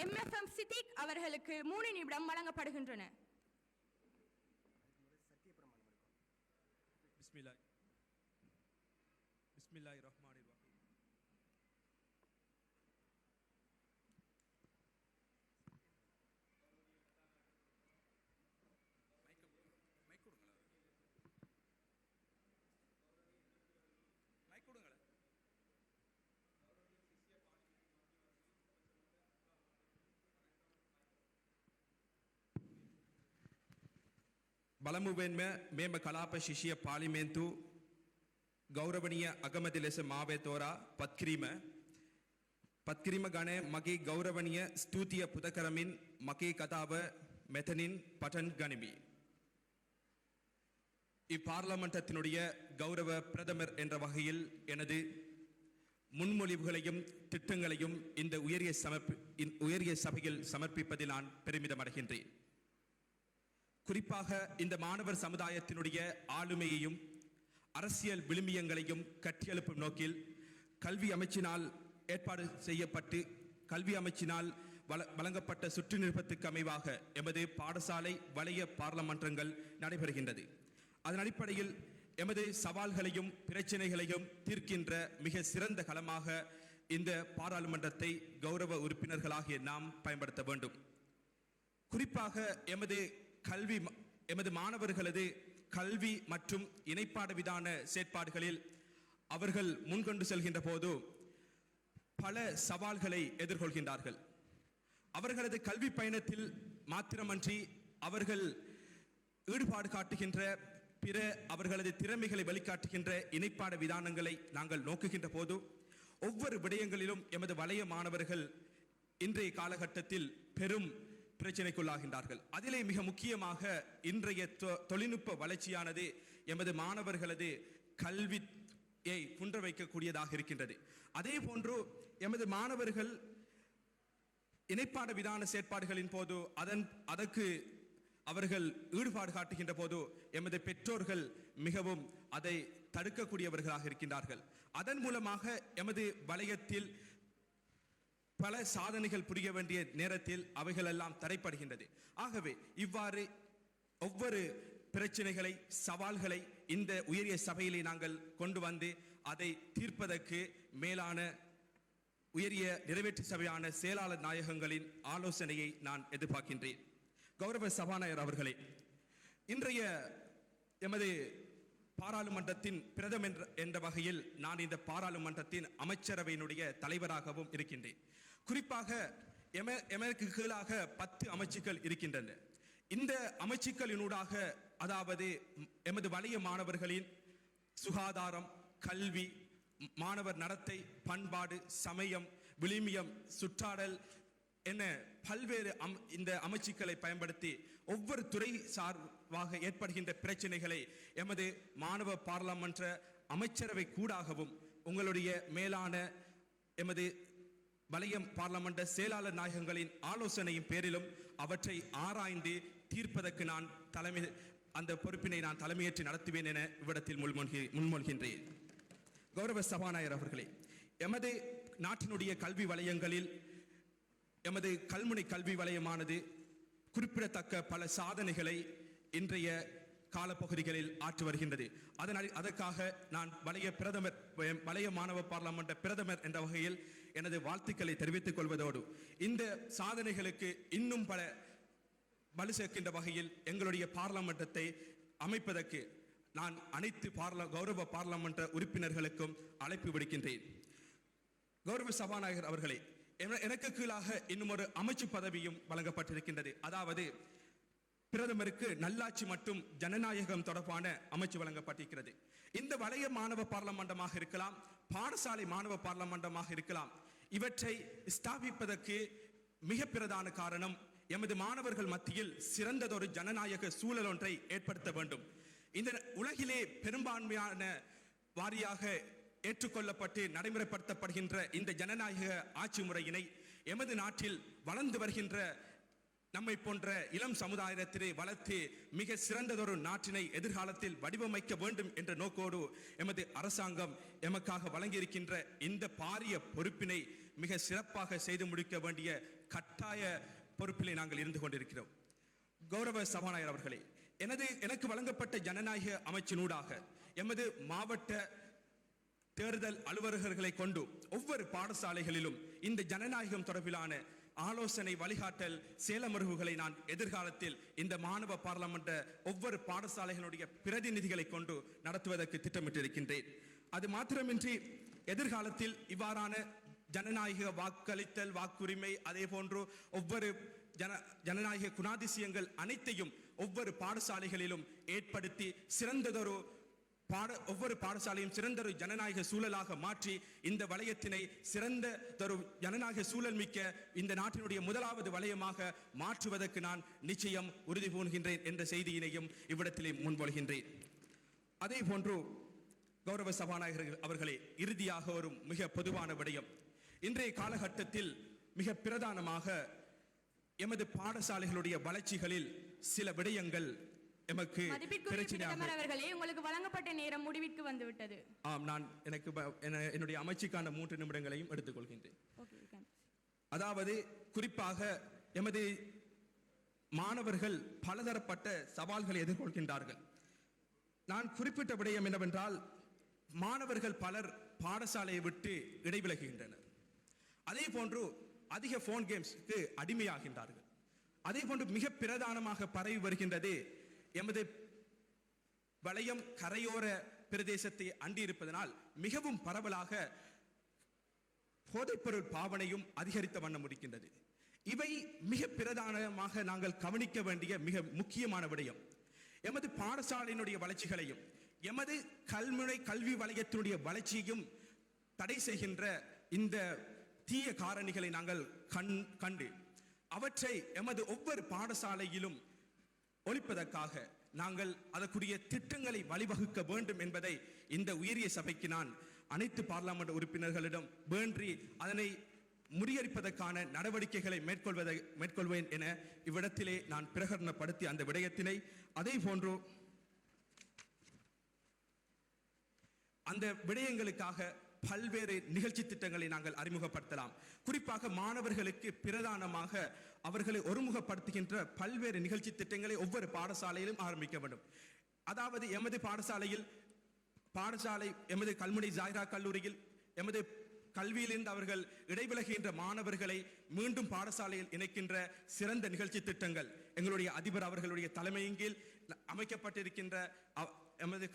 MFM Siddique அவர்களுக்கு 3 நிமிடம் வழங்கப்படுகின்றன. பிஸ்மில்லாஹிர்ரஹ்மானிர்ரஹீம். බලමුවෙන්ම මෙම කලාප ශිෂ්‍ය පාර්ලිමේන්තු ගෞරවනීය අගමැති ලෙස මාවේ තෝරා පත්කිරීම ගණය මගේ ගෞරවනීය ස්තුතිය පුද කරමින් මගේ කතාව මෙතනින් පටන් ගනිමි. இப்பார்லமெண்டத்தினுடைய கௌரவ பிரதமர் என்ற வகையில் எனது முன்மொழிவுகளையும் திட்டங்களையும் இந்த உயரிய சபையில் சமர்ப்பிப்பதில் நான் பெருமிதம் அடைகின்றேன். குறிப்பாக இந்த மாணவர் சமுதாயத்தினுடைய ஆளுமையையும் அரசியல் விழுமியங்களையும் கட்டியெழுப்பும் நோக்கில் கல்வி அமைச்சினால் ஏற்பாடு செய்யப்பட்டு கல்வி அமைச்சினால் வழங்கப்பட்ட சுற்று நிருபத்துக்கு அமைவாக எமது பாடசாலை வலய பாராளுமன்றங்கள் நடைபெறுகின்றது. அதன் அடிப்படையில் எமது சவால்களையும் பிரச்சனைகளையும் தீர்க்கின்ற மிக சிறந்த களமாக இந்த பாராளுமன்றத்தை கௌரவ உறுப்பினர்களாகிய நாம் பயன்படுத்த வேண்டும். குறிப்பாக எமது மாணவர்களது கல்வி மற்றும் இணைப்பாடு விதான செயற்பாடுகளில் அவர்கள் முன்கொண்டு செல்கின்ற போது பல சவால்களை எதிர்கொள்கின்றார்கள். அவர்களது கல்வி பயணத்தில் மாத்திரமன்றி அவர்கள் ஈடுபாடு காட்டுகின்ற பிற அவர்களது திறமைகளை வெளிக்காட்டுகின்ற இணைப்பாடு விதானங்களை நாங்கள் நோக்குகின்ற போது ஒவ்வொரு விடயங்களிலும் எமது வலய மாணவர்கள் இன்றைய காலகட்டத்தில் பெரும் பிரச்சனைக்குள்ளாகின்றார்கள். அதிலே மிக முக்கியமாக இன்றைய தொழில்நுட்ப வளர்ச்சியானது எமது மாணவர்களது கல்வியை குன்ற வைக்கக்கூடியதாக இருக்கின்றது. அதே போன்று எமது மாணவர்கள் இணைப்பாட விதான செயற்பாடுகளின் போது அதற்கு அவர்கள் ஈடுபாடு காட்டுகின்ற போது எமது பெற்றோர்கள் மிகவும் அதை தடுக்கக்கூடியவர்களாக இருக்கின்றார்கள். அதன் மூலமாக எமது வலயத்தில் பல சாதனைகள் புரிய வேண்டிய நேரத்தில் அவைகள் எல்லாம் தடைப்படுகின்றது. ஆகவே இவ்வாறு ஒவ்வொரு பிரச்சனைகளை சவால்களை இந்த உயரிய சபையிலே நாங்கள் கொண்டு வந்து அதை தீர்ப்பதற்கு மேலான உயரிய நிறைவேற்று சபையான செயலாளர் நாயகங்களின் ஆலோசனையை நான் எதிர்பார்க்கின்றேன். கௌரவ சபாநாயகர் அவர்களே, இன்றைய எமது பாராளுமன்றத்தின் பிரதமர் என்ற வகையில் நான் இந்த பாராளுமன்றத்தின் அமைச்சரவையினுடைய தலைவராகவும் இருக்கின்றேன். குறிப்பாக எமக்கு கீழாக 10 அமைச்சுக்கள் இருக்கின்றன. இந்த அமைச்சுக்களினூடாக அதாவது எமது வலய மாணவர்களின் சுகாதாரம், கல்வி, மாணவர் நடத்தை, பண்பாடு, சமயம், விழுமியம், சுற்றாடல் என பல்வேறு இந்த அமைச்சுக்களை பயன்படுத்தி ஒவ்வொரு துறை சார்பாக ஏற்படுகின்ற பிரச்சனைகளை எமது மாணவ பாராளுமன்ற அமைச்சரவை கூடாகவும் உங்களுடைய மேலான எமது வலயம் பாராளுமன்ற செயலாளர் நாயகங்களின் ஆலோசனையின் பேரிலும் அவற்றை ஆராய்ந்து தீர்ப்பதற்கு நான் அந்த பொறுப்பினை நான் தலைமையேற்று நடத்துவேன் என இவ்விடத்தில் முன்மொழிகின்றேன். கௌரவ சபாநாயகர் அவர்களே, எமது நாட்டினுடைய கல்வி வலயங்களில் எமது கல்முனை கல்வி வலயமானது குறிப்பிடத்தக்க பல சாதனைகளை இன்றைய காலப்பகுதிகளில் ஆற்றி வருகின்றது. அதற்காக நான் வலய மாணவ பாராளுமன்ற பிரதமர் என்ற வகையில் எனது வாழ்த்துக்களை தெரிவித்துக் கொள்வதோடு இந்த சாதனைகளுக்கு இன்னும் பல வலு சேர்க்கின்ற வகையில் எங்களுடைய பாராளுமன்றத்தை அமைப்பதற்கு நான் அனைத்து கௌரவ பாராளுமன்ற உறுப்பினர்களுக்கும் அழைப்பு விடுக்கின்றேன். கௌரவ சபாநாயகர் அவர்களே, எனக்கு கீழாக இன்னும் ஒரு அமைச்சு பதவியும் வழங்கப்பட்டிருக்கின்றது. அதாவது பிரதமருக்கு நல்லாட்சி மற்றும் ஜனநாயகம் தொடர்பான அமைச்சு வழங்கப்பட்டிருக்கிறது. இந்த வலய மாணவ பாராளுமன்றமாக இருக்கலாம், பாடசாலை மாணவ பாராளுமன்றமாக இருக்கலாம், இவற்றை ஸ்தாபிப்பதற்கு மிக பிரதான காரணம் எமது மாணவர்கள் மத்தியில் சிறந்ததொரு ஜனநாயக சூழல் ஒன்றை ஏற்படுத்த வேண்டும். இந்த உலகிலே பெரும்பான்மையான வாரியாக ஏற்றுக்கொள்ளப்பட்டு நடைமுறைப்படுத்தப்படுகின்ற இந்த ஜனநாயக ஆட்சி முறையினை எமது நாட்டில் வளர்ந்து வருகின்ற நம்மை போன்ற இளம் சமுதாயத்திலே வளர்த்து மிக சிறந்ததொரு நாட்டினை எதிர்காலத்தில் வடிவமைக்க வேண்டும் என்ற நோக்கோடு எமது அரசாங்கம் எமக்காக வழங்கியிருக்கின்ற இந்த பாரிய பொறுப்பினை மிக சிறப்பாக செய்து முடிக்க வேண்டிய கட்டாய பொறுப்பிலே நாங்கள் இருந்து கொண்டிருக்கிறோம். கௌரவ சபாநாயகர் அவர்களே, எனக்கு வழங்கப்பட்ட ஜனநாயக அமைச்சினூடாக எமது மாவட்ட தேர்தல் அலுவலர்களை கொண்டு ஒவ்வொரு பாடசாலைகளிலும் இந்த ஜனநாயகம் தொடர்பிலான ஆலோசனை வழிகாட்டல் செயலமர்வுகளை நான் எதிர்காலத்தில் இந்த மாணவ பாராளுமன்ற ஒவ்வொரு பாடசாலைகளுடைய பிரதிநிதிகளை கொண்டு நடத்துவதற்கு திட்டமிட்டிருக்கின்றேன். அது மாத்திரமின்றி எதிர்காலத்தில் இவ்வாறான ஜனநாயக வாக்களித்தல், வாக்குரிமை, அதே போன்று ஒவ்வொரு ஜனநாயக குணாதிசயங்கள் அனைத்தையும் ஒவ்வொரு பாடசாலைகளிலும் ஏற்படுத்தி சிறந்ததொரு ஒவ்வொரு பாடசாலையும் சிறந்தொரு ஜனநாயக சூழலாக மாற்றி இந்த வலயத்தினை சிறந்ததொரு ஜனநாயக சூழல் மிக்க இந்த நாட்டினுடைய முதலாவது வலயமாக மாற்றுவதற்கு நான் நிச்சயம் உறுதி பூணுகின்றேன் என்ற செய்தியினையும் இவ்விடத்திலே முன்மொழிகின்றேன். அதே போன்று கௌரவ சபாநாயகர் அவர்களே, இறுதியாக ஒரு மிக பொதுவான விடயம். இன்றைய காலகட்டத்தில் மிக பிரதானமாக எமது பாடசாலைகளுடைய வளர்ச்சிகளில் சில விடயங்கள் எமக்கு பிரச்சனையாக. உங்களுக்கு வழங்கப்பட்ட நேரம் முடிவிற்கு வந்துவிட்டது. ஆம், நான் என்னுடைய அமைச்சுக்கான 3 நிமிடங்களையும் எடுத்துக்கொள்கின்றேன். அதாவது குறிப்பாக எமது மாணவர்கள் பலதரப்பட்ட சவால்களை எதிர்கொள்கின்றார்கள். நான் குறிப்பிட்ட விடயம் என்னவென்றால், மாணவர்கள் பலர் பாடசாலையை விட்டு இடைவிலகுகின்றனர். அதே போன்று அதிக போன் கேம்ஸ்க்கு அடிமையாகின்றார்கள். அதே போன்று மிக பிரதானமாக பரவி வருகின்றது எமது வலயம் கரையோர பிரதேசத்தை அண்டி இருப்பதனால் மிகவும் பரவலாக போதைப்பொருள் பாவனையும் அதிகரித்த வண்ணம் இருக்கின்றது. இவை மிக பிரதானமாக நாங்கள் கவனிக்க வேண்டிய மிக முக்கியமான விடயம். எமது பாடசாலையினுடைய வளர்ச்சிகளையும் எமது கல்வி வலயத்தினுடைய வளர்ச்சியையும் தடை செய்கின்ற இந்த தீய காரணிகளை நாங்கள் கண்டு அவற்றை எமது ஒவ்வொரு பாடசாலையிலும் ஒழிப்பதற்காக நாங்கள் அதற்குரிய திட்டங்களை வழிவகுக்க வேண்டும் என்பதை இந்த உயரிய சபைக்கு நான் அனைத்து பாராளுமன்ற உறுப்பினர்களிடம் வேண்டி அதனை முறியடிப்பதற்கான நடவடிக்கைகளை மேற்கொள்வேன் என இவ்விடத்திலே நான் பிரகடனப்படுத்தி அந்த விடயத்தினை, அதே போன்று அந்த விடயங்களுக்காக பல்வேறு நிகழ்ச்சி திட்டங்களை நாங்கள் அறிமுகப்படுத்தலாம். குறிப்பாக மாணவர்களுக்கு பிரதானமாக அவர்களை ஒருமுகப்படுத்துகின்ற பல்வேறு நிகழ்ச்சி திட்டங்களை ஒவ்வொரு பாடசாலையிலும் ஆரம்பிக்க வேண்டும். அதாவது எமது பாடசாலை எமது கல்முனை ஜாயிரா கல்லூரியில் எமது கல்வியிலிருந்து அவர்கள் இடைவிலகுகின்ற மாணவர்களை மீண்டும் பாடசாலையில் இணைக்கின்ற சிறந்த நிகழ்ச்சி திட்டங்கள் எங்களுடைய அதிபர் அவர்களுடைய தலைமையின் கீழ் அமைக்கப்பட்டிருக்கின்ற எமது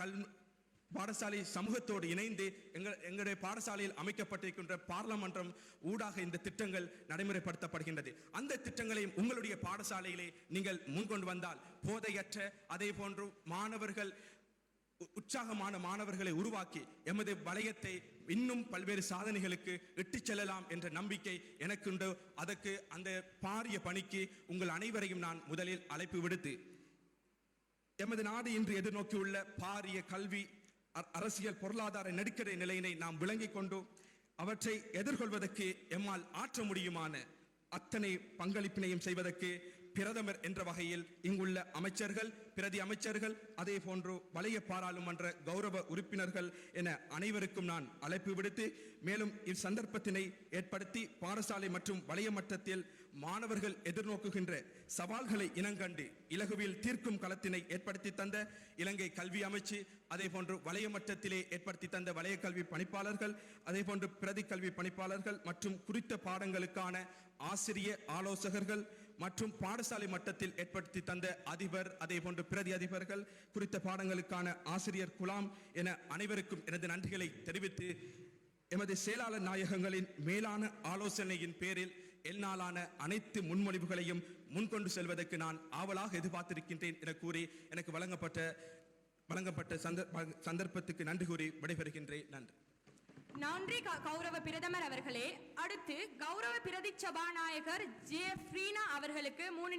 பாடசாலை சமூகத்தோடு இணைந்து எங்களுடைய பாடசாலையில் அமைக்கப்பட்டிருக்கின்ற பாராளுமன்றம் ஊடாக இந்த திட்டங்கள் நடைமுறைப்படுத்தப்படுகின்றது. அந்த திட்டங்களையும் உங்களுடைய பாடசாலையிலே நீங்கள் முன்கொண்டு வந்தால் போதையற்ற, அதே போன்று மாணவர்கள் உற்சாகமான மாணவர்களை உருவாக்கி எமது வலயத்தை இன்னும் பல்வேறு சாதனைகளுக்கு இட்டுச் செல்லலாம் என்ற நம்பிக்கை எனக்குண்டு. அதற்கு அந்த பாரிய பணிக்கு உங்கள் அனைவரையும் நான் முதலில் அழைப்பு விடுத்து, எமது நாடு இன்று எதிர்நோக்கியுள்ள பாரிய கல்வி, அரசியல், பொருளாதார நெருக்கடி நிலையினை நாம் விளங்கிக் கொண்டு அவற்றை எதிர்கொள்வதற்கு எம்மால் ஆற்ற முடியுமான அத்தனை பங்களிப்பினையும் செய்வதற்கு பிரதமர் என்ற வகையில் இங்குள்ள அமைச்சர்கள், பிரதி அமைச்சர்கள், அதே போன்று வலய பாராளுமன்ற கௌரவ உறுப்பினர்கள் என அனைவருக்கும் நான் அழைப்பு விடுத்து, மேலும் இச்சந்தர்ப்பத்தினை ஏற்படுத்தி பாடசாலை மற்றும் வலய மட்டத்தில் மாணவர்கள் எதிர்நோக்குகின்ற சவால்களை இனங்கண்டு இலகுவில் தீர்க்கும் களத்தினை ஏற்படுத்தி தந்த இலங்கை கல்வி அமைச்சு, அதே போன்று வலய மட்டத்திலே ஏற்படுத்தி தந்த வலய கல்வி பணிப்பாளர்கள், அதே போன்று பிரதி கல்வி பணிப்பாளர்கள் மற்றும் குறித்த பாடங்களுக்கான ஆசிரிய ஆலோசகர்கள் மற்றும் பாடசாலை மட்டத்தில் ஏற்படுத்தி தந்த அதிபர், அதே போன்று பிரதி அதிபர்கள், குறித்த பாடங்களுக்கான ஆசிரியர் குலாம் என அனைவருக்கும் எனது நன்றிகளை தெரிவித்து, எமது செயலாளர் நாயகங்களின் மேலான ஆலோசனையின் பேரில் என்னாலான அனைத்து முன்மொழிவுகளையும் முன்கொண்டு செல்வதற்கு நான் ஆவலாக எதிர்பார்த்திருக்கின்றேன் என கூறி எனக்கு வழங்கப்பட்ட சந்தர்ப்பத்துக்கு நன்றி கூறி விடைபெறுகின்றேன். நன்றி. நன்றி கௌரவ பிரதமர் அவர்களே. அடுத்து கௌரவ பிரதி சபாநாயகர் ஜே. ஃப்ரீனா அவர்களுக்கு 3